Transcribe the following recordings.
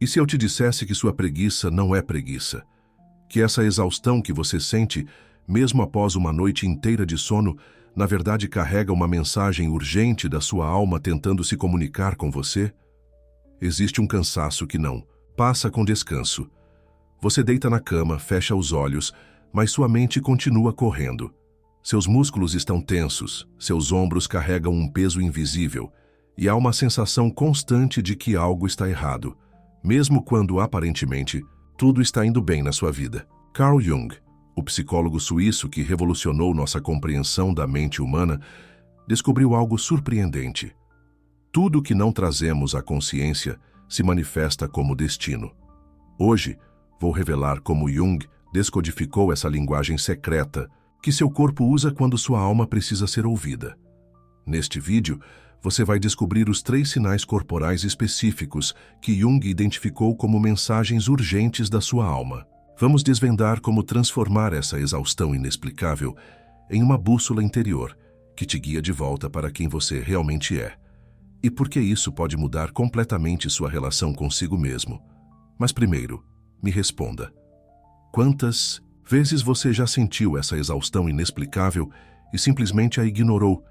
E se eu te dissesse que sua preguiça não é preguiça? Que essa exaustão que você sente, mesmo após uma noite inteira de sono, na verdade carrega uma mensagem urgente da sua alma tentando se comunicar com você? Existe um cansaço que não passa com descanso. Você deita na cama, fecha os olhos, mas sua mente continua correndo. Seus músculos estão tensos, seus ombros carregam um peso invisível, e há uma sensação constante de que algo está errado, mesmo quando, aparentemente, tudo está indo bem na sua vida. Carl Jung, o psicólogo suíço que revolucionou nossa compreensão da mente humana, descobriu algo surpreendente. Tudo que não trazemos à consciência se manifesta como destino. Hoje, vou revelar como Jung descodificou essa linguagem secreta que seu corpo usa quando sua alma precisa ser ouvida. Neste vídeo, você vai descobrir os 3 sinais corporais específicos que Jung identificou como mensagens urgentes da sua alma. Vamos desvendar como transformar essa exaustão inexplicável em uma bússola interior que te guia de volta para quem você realmente é. E por que isso pode mudar completamente sua relação consigo mesmo. Mas primeiro, me responda. Quantas vezes você já sentiu essa exaustão inexplicável e simplesmente a ignorou,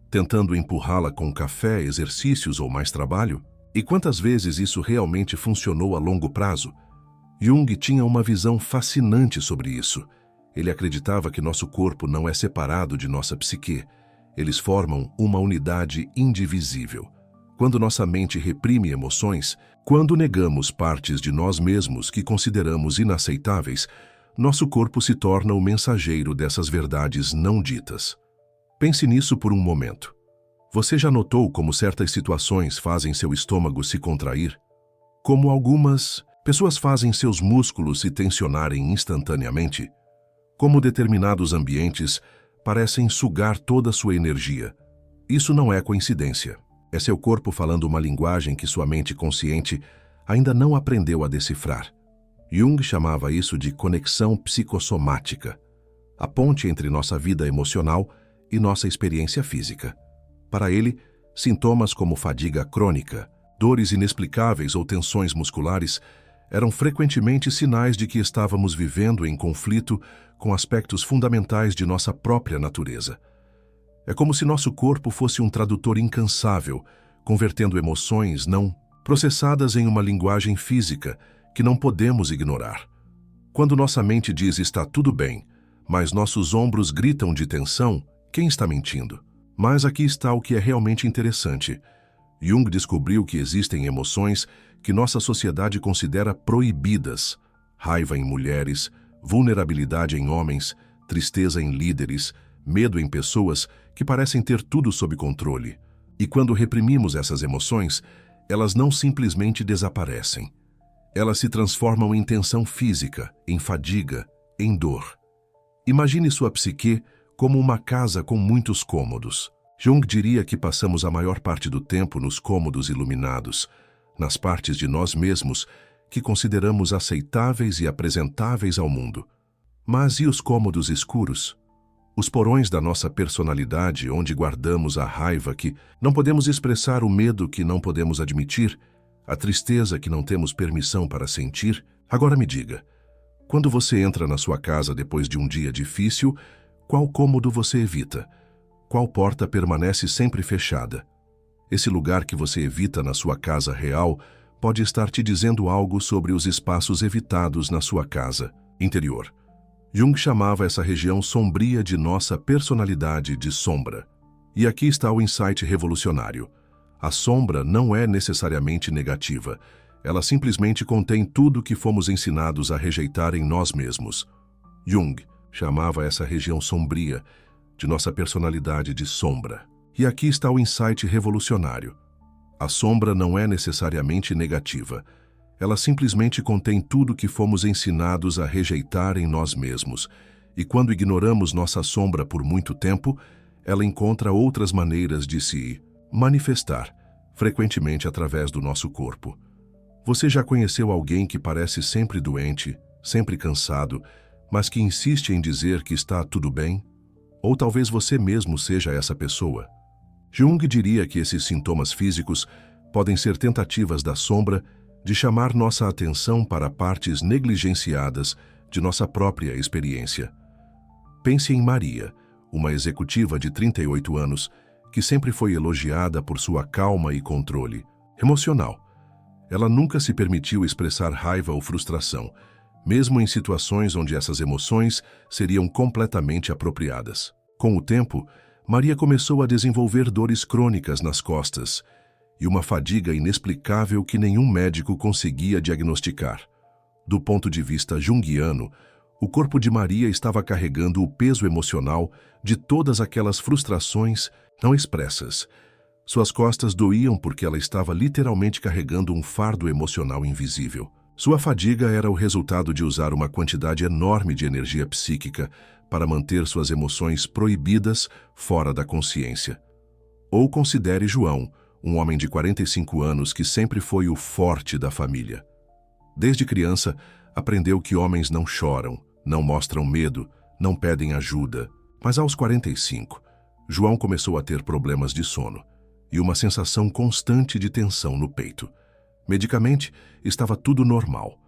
tentando empurrá-la com café, exercícios ou mais trabalho? E quantas vezes isso realmente funcionou a longo prazo? Jung tinha uma visão fascinante sobre isso. Ele acreditava que nosso corpo não é separado de nossa psique. Eles formam uma unidade indivisível. Quando nossa mente reprime emoções, quando negamos partes de nós mesmos que consideramos inaceitáveis, nosso corpo se torna o mensageiro dessas verdades não ditas. Pense nisso por um momento. Você já notou como certas situações fazem seu estômago se contrair? Como algumas pessoas fazem seus músculos se tensionarem instantaneamente? Como determinados ambientes parecem sugar toda sua energia? Isso não é coincidência. É seu corpo falando uma linguagem que sua mente consciente ainda não aprendeu a decifrar. Jung chamava isso de conexão psicossomática, a ponte entre nossa vida emocional e nossa experiência física. Para ele, sintomas como fadiga crônica, dores inexplicáveis ou tensões musculares eram frequentemente sinais de que estávamos vivendo em conflito com aspectos fundamentais de nossa própria natureza. É como se nosso corpo fosse um tradutor incansável, convertendo emoções não processadas em uma linguagem física que não podemos ignorar. Quando nossa mente diz está tudo bem, mas nossos ombros gritam de tensão, quem está mentindo? Mas aqui está o que é realmente interessante. Jung descobriu que existem emoções que nossa sociedade considera proibidas: raiva em mulheres, vulnerabilidade em homens, tristeza em líderes, medo em pessoas que parecem ter tudo sob controle. E quando reprimimos essas emoções, elas não simplesmente desaparecem. Elas se transformam em tensão física, em fadiga, em dor. Imagine sua psique como uma casa com muitos cômodos. Jung diria que passamos a maior parte do tempo nos cômodos iluminados, nas partes de nós mesmos que consideramos aceitáveis e apresentáveis ao mundo. Mas e os cômodos escuros? Os porões da nossa personalidade, onde guardamos a raiva que não podemos expressar, o medo que não podemos admitir, a tristeza que não temos permissão para sentir? Agora me diga, quando você entra na sua casa depois de um dia difícil, qual cômodo você evita? Qual porta permanece sempre fechada? Esse lugar que você evita na sua casa real pode estar te dizendo algo sobre os espaços evitados na sua casa interior. Jung chamava essa região sombria de nossa personalidade de sombra. E aqui está o insight revolucionário. A sombra não é necessariamente negativa. Ela simplesmente contém tudo que fomos ensinados a rejeitar em nós mesmos. Jung chamava essa região sombria de nossa personalidade de sombra. E aqui está o insight revolucionário. A sombra não é necessariamente negativa. Ela simplesmente contém tudo que fomos ensinados a rejeitar em nós mesmos. E quando ignoramos nossa sombra por muito tempo, ela encontra outras maneiras de se manifestar, frequentemente através do nosso corpo. Você já conheceu alguém que parece sempre doente, sempre cansado, mas que insiste em dizer que está tudo bem? Ou talvez você mesmo seja essa pessoa. Jung diria que esses sintomas físicos podem ser tentativas da sombra de chamar nossa atenção para partes negligenciadas de nossa própria experiência. Pense em Maria, uma executiva de 38 anos, que sempre foi elogiada por sua calma e controle emocional. Ela nunca se permitiu expressar raiva ou frustração, mesmo em situações onde essas emoções seriam completamente apropriadas. Com o tempo, Maria começou a desenvolver dores crônicas nas costas e uma fadiga inexplicável que nenhum médico conseguia diagnosticar. Do ponto de vista junguiano, o corpo de Maria estava carregando o peso emocional de todas aquelas frustrações não expressas. Suas costas doíam porque ela estava literalmente carregando um fardo emocional invisível. Sua fadiga era o resultado de usar uma quantidade enorme de energia psíquica para manter suas emoções proibidas fora da consciência. Ou considere João, um homem de 45 anos que sempre foi o forte da família. Desde criança, aprendeu que homens não choram, não mostram medo, não pedem ajuda. Mas aos 45, João começou a ter problemas de sono e uma sensação constante de tensão no peito. Medicamente, estava tudo normal.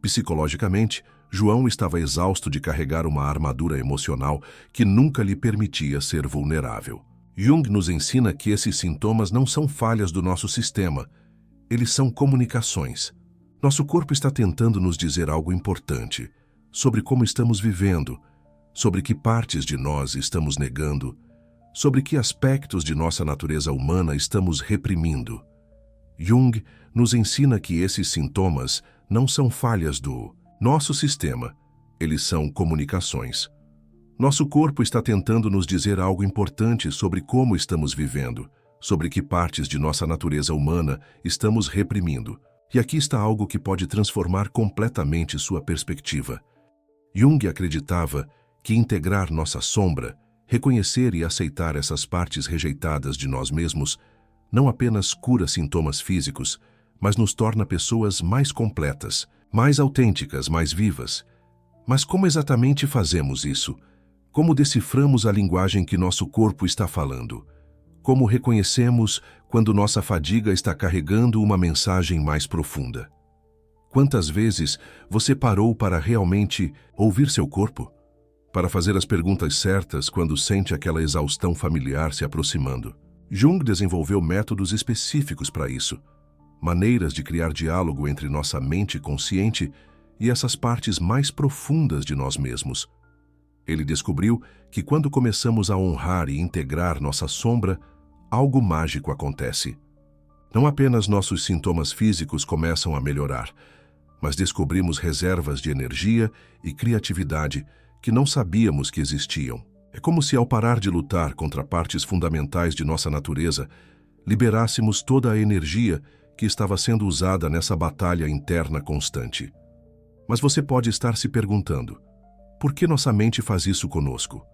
Psicologicamente, João estava exausto de carregar uma armadura emocional que nunca lhe permitia ser vulnerável. Jung nos ensina que esses sintomas não são falhas do nosso sistema, eles são comunicações. Nosso corpo está tentando nos dizer algo importante sobre como estamos vivendo, sobre que partes de nós estamos negando, sobre que aspectos de nossa natureza humana estamos reprimindo. Jung nos ensina que esses sintomas não são falhas do nosso sistema, eles são comunicações. Nosso corpo está tentando nos dizer algo importante sobre como estamos vivendo, sobre que partes de nossa natureza humana estamos reprimindo. E aqui está algo que pode transformar completamente sua perspectiva. Jung acreditava que integrar nossa sombra, reconhecer e aceitar essas partes rejeitadas de nós mesmos, não apenas cura sintomas físicos, mas nos torna pessoas mais completas, mais autênticas, mais vivas. Mas como exatamente fazemos isso? Como deciframos a linguagem que nosso corpo está falando? Como reconhecemos quando nossa fadiga está carregando uma mensagem mais profunda? Quantas vezes você parou para realmente ouvir seu corpo? Para fazer as perguntas certas quando sente aquela exaustão familiar se aproximando? Jung desenvolveu métodos específicos para isso, maneiras de criar diálogo entre nossa mente consciente e essas partes mais profundas de nós mesmos. Ele descobriu que quando começamos a honrar e integrar nossa sombra, algo mágico acontece. Não apenas nossos sintomas físicos começam a melhorar, mas descobrimos reservas de energia e criatividade que não sabíamos que existiam. É como se, ao parar de lutar contra partes fundamentais de nossa natureza, liberássemos toda a energia que estava sendo usada nessa batalha interna constante. Mas você pode estar se perguntando, por que nossa mente faz isso conosco?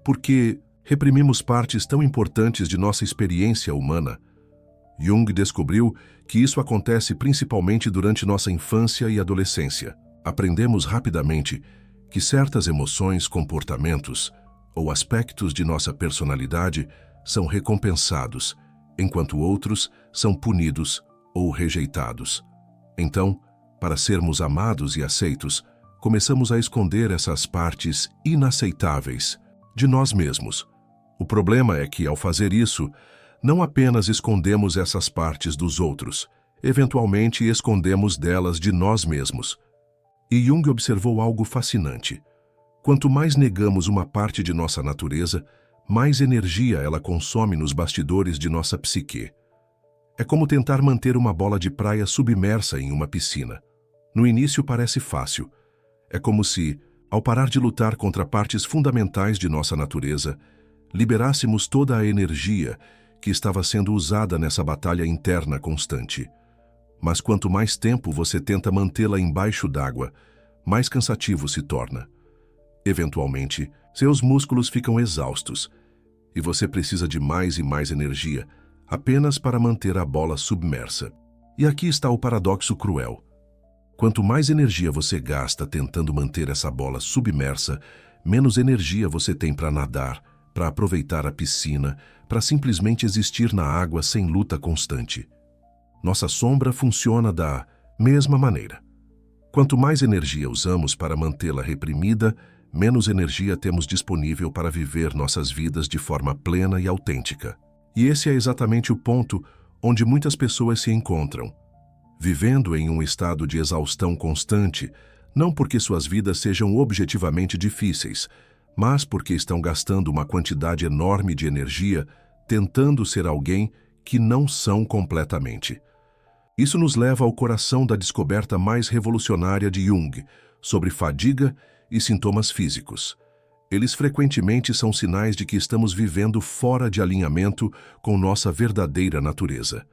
Por que reprimimos partes tão importantes de nossa experiência humana? Jung descobriu que isso acontece principalmente durante nossa infância e adolescência. Aprendemos rapidamente que certas emoções, comportamentos ou aspectos de nossa personalidade são recompensados, enquanto outros são punidos ou rejeitados. Então, para sermos amados e aceitos, começamos a esconder essas partes inaceitáveis de nós mesmos. O problema é que, ao fazer isso, não apenas escondemos essas partes dos outros, eventualmente escondemos delas de nós mesmos. E Jung observou algo fascinante. Quanto mais negamos uma parte de nossa natureza, mais energia ela consome nos bastidores de nossa psique. É como tentar manter uma bola de praia submersa em uma piscina. No início parece fácil. É como se, ao parar de lutar contra partes fundamentais de nossa natureza, liberássemos toda a energia que estava sendo usada nessa batalha interna constante. Mas quanto mais tempo você tenta mantê-la embaixo d'água, mais cansativo se torna. Eventualmente, seus músculos ficam exaustos e você precisa de mais e mais energia apenas para manter a bola submersa. E aqui está o paradoxo cruel. Quanto mais energia você gasta tentando manter essa bola submersa, menos energia você tem para nadar, para aproveitar a piscina, para simplesmente existir na água sem luta constante. Nossa sombra funciona da Mesma maneira. Quanto mais energia usamos para mantê-la reprimida, menos energia temos disponível para viver nossas vidas de forma plena e autêntica. E esse é exatamente o ponto onde muitas pessoas se encontram, vivendo em um estado de exaustão constante, não porque suas vidas sejam objetivamente difíceis, mas porque estão gastando uma quantidade enorme de energia tentando ser alguém que não são completamente. Isso nos leva ao coração da descoberta mais revolucionária de Jung sobre fadiga e sintomas físicos. Eles frequentemente são sinais de que estamos vivendo fora de alinhamento com nossa verdadeira natureza.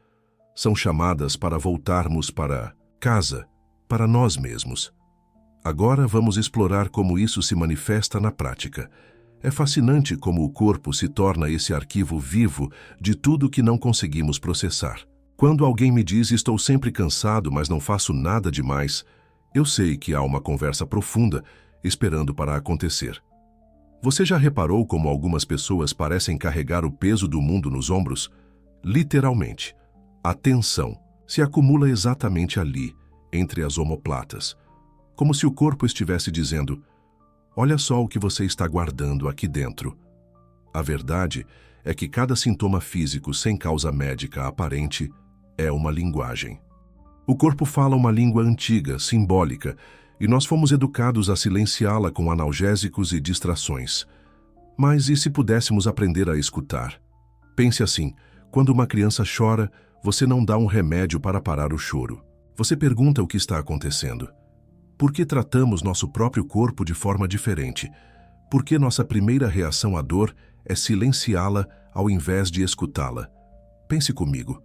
São chamadas para voltarmos para casa, para nós mesmos. Agora vamos explorar como isso se manifesta na prática. É fascinante como o corpo se torna esse arquivo vivo de tudo que não conseguimos processar. Quando alguém me diz estou sempre cansado, mas não faço nada demais, eu sei que há uma conversa profunda esperando para acontecer. Você já reparou como algumas pessoas parecem carregar o peso do mundo nos ombros? Literalmente. A tensão se acumula exatamente ali, entre as omoplatas, como se o corpo estivesse dizendo: olha só o que você está guardando aqui dentro. A verdade é que cada sintoma físico sem causa médica aparente é uma linguagem. O corpo fala uma língua antiga, simbólica, e nós fomos educados a silenciá-la com analgésicos e distrações. Mas e se pudéssemos aprender a escutar? Pense assim: quando uma criança chora, você não dá um remédio para parar o choro. Você pergunta o que está acontecendo. Por que tratamos nosso próprio corpo de forma diferente? Por que nossa primeira reação à dor é silenciá-la ao invés de escutá-la? Pense comigo.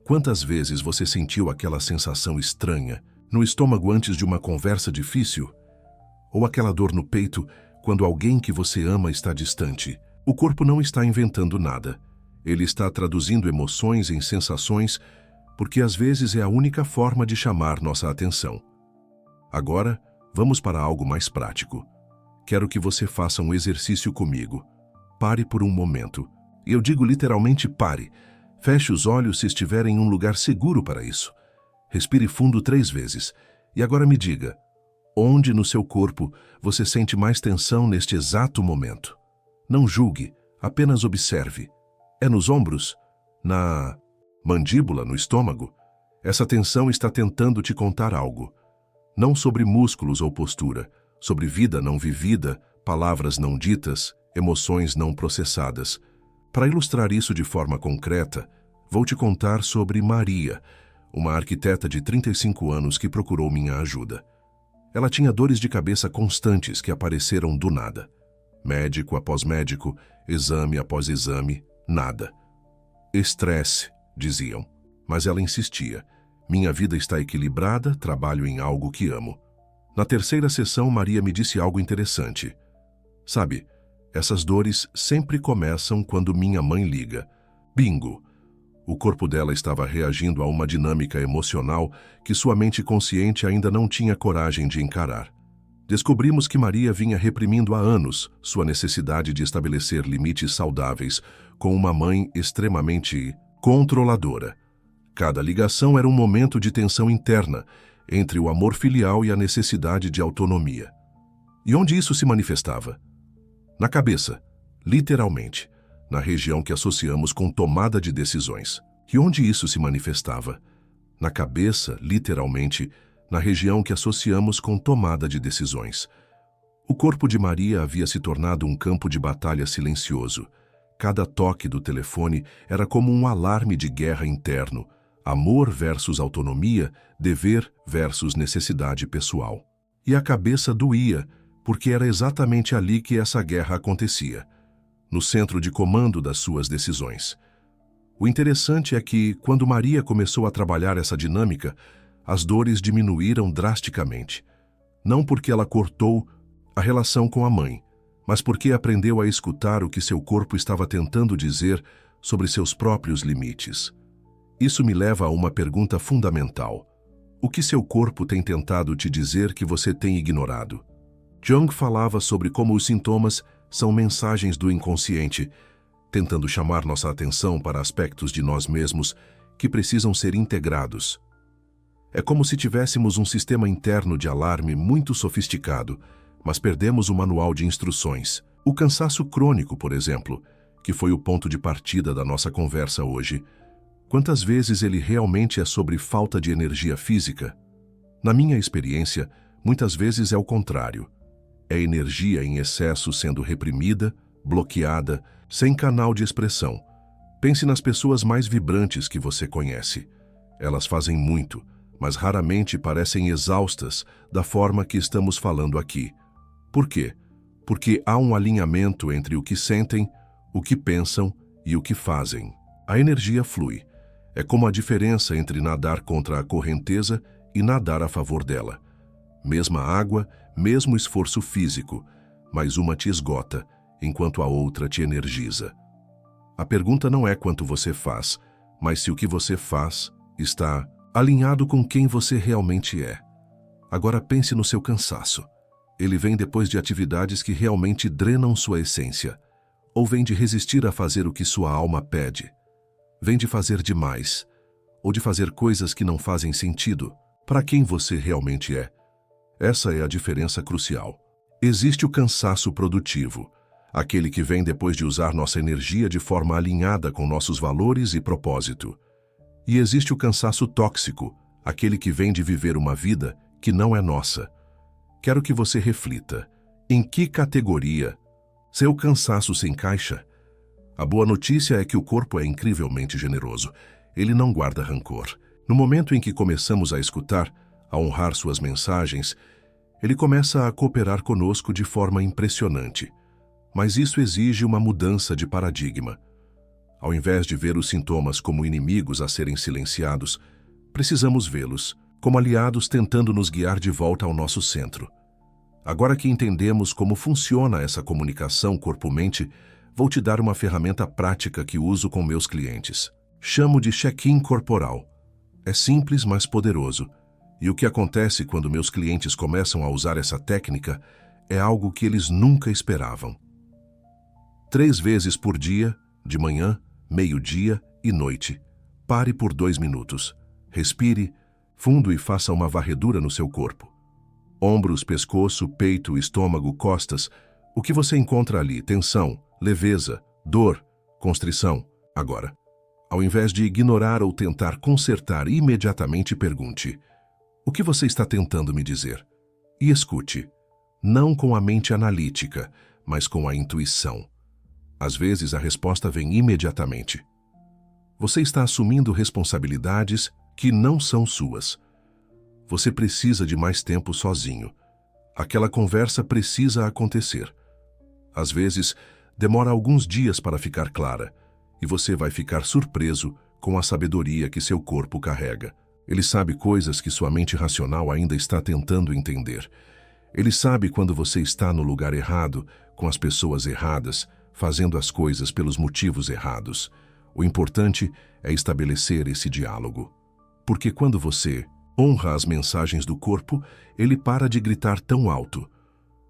Quantas vezes você sentiu aquela sensação estranha no estômago antes de uma conversa difícil? Ou aquela dor no peito quando alguém que você ama está distante? O corpo não está inventando nada. Ele está traduzindo emoções em sensações, porque às vezes é a única forma de chamar nossa atenção. Agora, vamos para algo mais prático. Quero que você faça um exercício comigo. Pare por um momento. E eu digo literalmente pare. Feche os olhos se estiver em um lugar seguro para isso. Respire fundo 3 vezes. E agora me diga, onde no seu corpo você sente mais tensão neste exato momento? Não julgue, apenas observe. É nos ombros? Na mandíbula, no estômago? Essa tensão está tentando te contar algo. Não sobre músculos ou postura, sobre vida não vivida, palavras não ditas, emoções não processadas. Para ilustrar isso de forma concreta, vou te contar sobre Maria, uma arquiteta de 35 anos que procurou minha ajuda. Ela tinha dores de cabeça constantes que apareceram do nada. Médico após médico, exame após exame, nada. Estresse, diziam, mas ela insistia. Minha vida está equilibrada, trabalho em algo que amo. Na terceira sessão, Maria me disse algo interessante. Sabe, essas dores sempre começam quando minha mãe liga. Bingo! O corpo dela estava reagindo a uma dinâmica emocional que sua mente consciente ainda não tinha coragem de encarar. Descobrimos que Maria vinha reprimindo há anos sua necessidade de estabelecer limites saudáveis com uma mãe extremamente controladora. Cada ligação era um momento de tensão interna entre o amor filial e a necessidade de autonomia. E onde isso se manifestava? Na cabeça, literalmente, na região que associamos com tomada de decisões. E onde isso se manifestava? Na cabeça, literalmente, na região que associamos com tomada de decisões. O corpo de Maria havia se tornado um campo de batalha silencioso. Cada toque do telefone era como um alarme de guerra interno. Amor versus autonomia, dever versus necessidade pessoal. E a cabeça doía, porque era exatamente ali que essa guerra acontecia, no centro de comando das suas decisões. O interessante é que, quando Maria começou a trabalhar essa dinâmica, as dores diminuíram drasticamente. Não porque ela cortou a relação com a mãe, mas porque aprendeu a escutar o que seu corpo estava tentando dizer sobre seus próprios limites. Isso me leva a uma pergunta fundamental. O que seu corpo tem tentado te dizer que você tem ignorado? Jung falava sobre como os sintomas são mensagens do inconsciente, tentando chamar nossa atenção para aspectos de nós mesmos que precisam ser integrados. É como se tivéssemos um sistema interno de alarme muito sofisticado, mas perdemos o manual de instruções. O cansaço crônico, por exemplo, que foi o ponto de partida da nossa conversa hoje. Quantas vezes ele realmente é sobre falta de energia física? Na minha experiência, muitas vezes é o contrário. É energia em excesso sendo reprimida, bloqueada, sem canal de expressão. Pense nas pessoas mais vibrantes que você conhece. Elas fazem muito, mas raramente parecem exaustas da forma que estamos falando aqui. Por quê? Porque há um alinhamento entre o que sentem, o que pensam e o que fazem. A energia flui. É como a diferença entre nadar contra a correnteza e nadar a favor dela. Mesma água, mesmo esforço físico, mas uma te esgota, enquanto a outra te energiza. A pergunta não é quanto você faz, mas se o que você faz está alinhado com quem você realmente é. Agora pense no seu cansaço. Ele vem depois de atividades que realmente drenam sua essência, ou vem de resistir a fazer o que sua alma pede? Vem de fazer demais, ou de fazer coisas que não fazem sentido para quem você realmente é? Essa é a diferença crucial. Existe o cansaço produtivo, aquele que vem depois de usar nossa energia de forma alinhada com nossos valores e propósito. E existe o cansaço tóxico, aquele que vem de viver uma vida que não é nossa. Quero que você reflita. Em que categoria seu cansaço se encaixa? A boa notícia é que o corpo é incrivelmente generoso. Ele não guarda rancor. No momento em que começamos a escutar, a honrar suas mensagens, ele começa a cooperar conosco de forma impressionante. Mas isso exige uma mudança de paradigma. Ao invés de ver os sintomas como inimigos a serem silenciados, precisamos vê-los como aliados tentando nos guiar de volta ao nosso centro. Agora que entendemos como funciona essa comunicação corpo-mente, vou te dar uma ferramenta prática que uso com meus clientes. Chamo de check-in corporal. É simples, mas poderoso. E o que acontece quando meus clientes começam a usar essa técnica é algo que eles nunca esperavam. 3 vezes por dia, de manhã, meio-dia e noite. Pare por 2 minutos. Respire fundo e faça uma varredura no seu corpo. Ombros, pescoço, peito, estômago, costas. O que você encontra ali? Tensão, leveza, dor, constrição. Agora, ao invés de ignorar ou tentar consertar, imediatamente pergunte: o que você está tentando me dizer? E escute, não com a mente analítica, mas com a intuição. Às vezes a resposta vem imediatamente. Você está assumindo responsabilidades que não são suas. Você precisa de mais tempo sozinho. Aquela conversa precisa acontecer. Às vezes, demora alguns dias para ficar clara, e você vai ficar surpreso com a sabedoria que seu corpo carrega. Ele sabe coisas que sua mente racional ainda está tentando entender. Ele sabe quando você está no lugar errado, com as pessoas erradas, fazendo as coisas pelos motivos errados. O importante é estabelecer esse diálogo. Porque quando você honra as mensagens do corpo, ele para de gritar tão alto.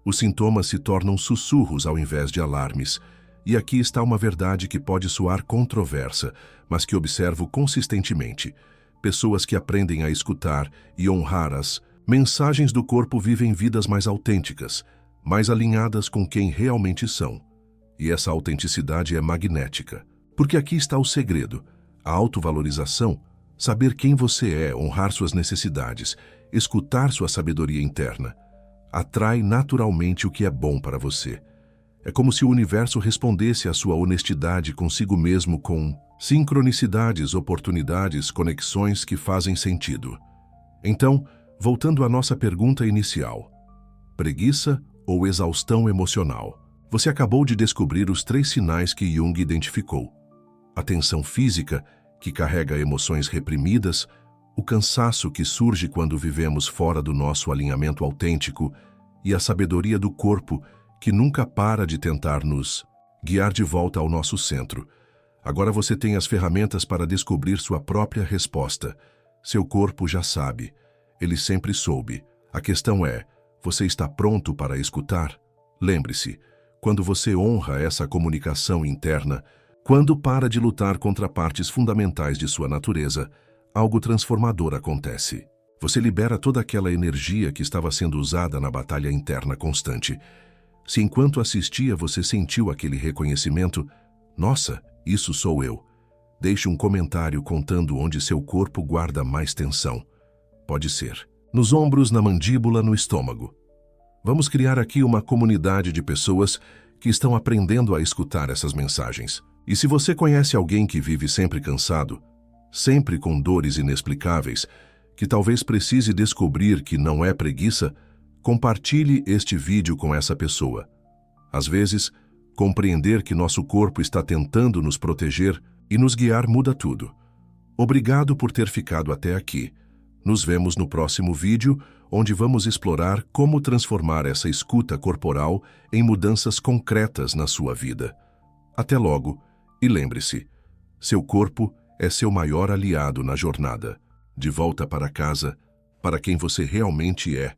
Os sintomas se tornam sussurros ao invés de alarmes. E aqui está uma verdade que pode soar controversa, mas que observo consistentemente. Pessoas que aprendem a escutar e honrar as mensagens do corpo vivem vidas mais autênticas, mais alinhadas com quem realmente são. E essa autenticidade é magnética. Porque aqui está o segredo, a autovalorização, saber quem você é, honrar suas necessidades, escutar sua sabedoria interna. Atrai naturalmente o que é bom para você. É como se o universo respondesse à sua honestidade consigo mesmo com sincronicidades, oportunidades, conexões que fazem sentido. Então, voltando à nossa pergunta inicial: preguiça ou exaustão emocional? Você acabou de descobrir os 3 sinais que Jung identificou: a tensão física, que carrega emoções reprimidas, o cansaço que surge quando vivemos fora do nosso alinhamento autêntico e a sabedoria do corpo, que nunca para de tentar nos guiar de volta ao nosso centro. Agora você tem as ferramentas para descobrir sua própria resposta. Seu corpo já sabe. Ele sempre soube. A questão é, você está pronto para escutar? Lembre-se, quando você honra essa comunicação interna, quando para de lutar contra partes fundamentais de sua natureza, algo transformador acontece. Você libera toda aquela energia que estava sendo usada na batalha interna constante. Se enquanto assistia você sentiu aquele reconhecimento, nossa, isso sou eu. Deixe um comentário contando onde seu corpo guarda mais tensão. Pode ser nos ombros, na mandíbula, no estômago. Vamos criar aqui uma comunidade de pessoas que estão aprendendo a escutar essas mensagens. E se você conhece alguém que vive sempre cansado, sempre com dores inexplicáveis, que talvez precise descobrir que não é preguiça, compartilhe este vídeo com essa pessoa. Às vezes, compreender que nosso corpo está tentando nos proteger e nos guiar muda tudo. Obrigado por ter ficado até aqui. Nos vemos no próximo vídeo, onde vamos explorar como transformar essa escuta corporal em mudanças concretas na sua vida. Até logo, e lembre-se, seu corpo é seu maior aliado na jornada, de volta para casa, para quem você realmente é.